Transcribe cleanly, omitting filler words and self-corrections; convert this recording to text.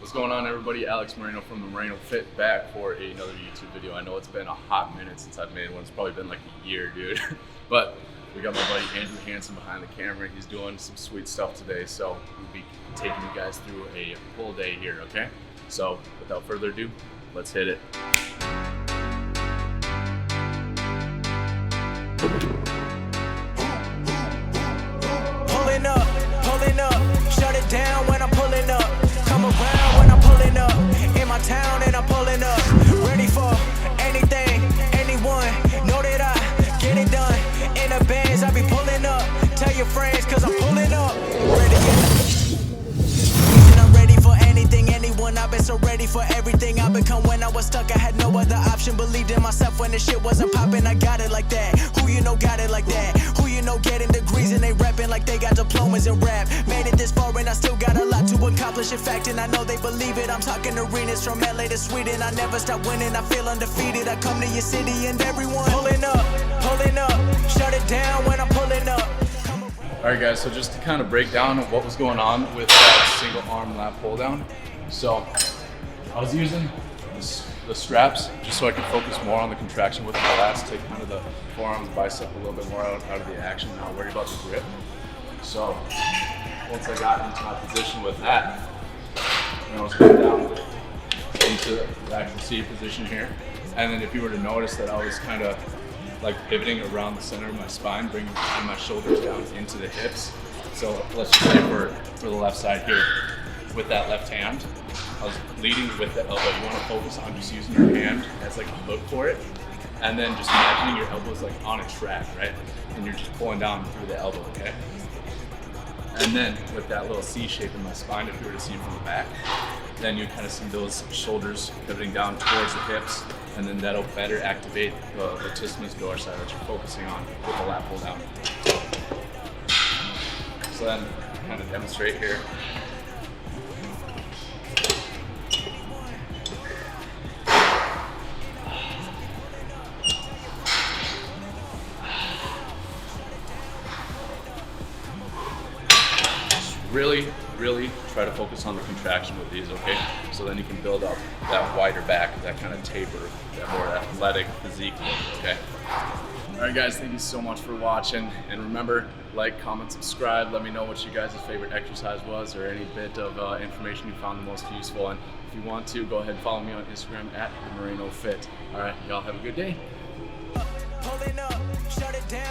What's going on, everybody? Alex Moreno from the Moreno Fit, back for another YouTube video. I know it's been a hot minute since I've made one. It's probably been like a year, dude. But we got my buddy Andrew Hanson behind the camera. He's doing some sweet stuff today, so we'll be taking you guys through a full day here, okay? So without further ado, let's hit it. Pulling up, shut it down when I'm pulling up. Come around when I'm pulling up. In my town and I'm pulling up. Ready for anything, anyone. Know that I get it done. In the bands, I be pulling up. Tell your friends, cause I'm pulling up. I'm ready for anything, anyone. I've been so ready for everything I become. When I was stuck, I had no other option. Believed in myself when the shit wasn't popping. I got it like that. Who you know got it like that? Who you know getting degrees and they rapping like they got diplomas in rap. Made it this far and I still got a lot to accomplish. In fact, and I know they believe it. I'm talking arenas from LA to Sweden. I never stop winning. I feel undefeated. I come to your city and everyone pulling up, shut it down when I'm pulling up. All right, guys, so just to kind of break down what was going on with that single arm lat pull down. So I was using the straps just so I could focus more on the contraction with my lats, take kind of the forearms, bicep a little bit more out of the action, not worry about the grip. So once I got into my position with that, I was going down into the actual seated position here. And then if you were to notice that I was kind of like pivoting around the center of my spine, bringing my shoulders down into the hips. So let's just say for the left side here, with that left hand, I was leading with the elbow. You want to focus on just using your hand as like a hook for it, and then just imagining your elbows like on a track, right? And you're just pulling down through the elbow, okay? And then with that little C shape in my spine, if you were to see from the back, then you kind of see those shoulders pivoting down towards the hips, and then that'll better activate the Latissimus Dorsi that you're focusing on with the lat pull down. So then kind of demonstrate here. Really try to focus on the contraction with these, okay? So then you can build up that wider back, that kind of taper, that more athletic physique look, okay? All right, guys, thank you so much for watching. And remember, like, comment, subscribe. Let me know what you guys' favorite exercise was or any bit of information you found the most useful. And if you want to, go ahead and follow me on Instagram at Moreno Fit. All right, y'all have a good day. Pulling up, shut it down.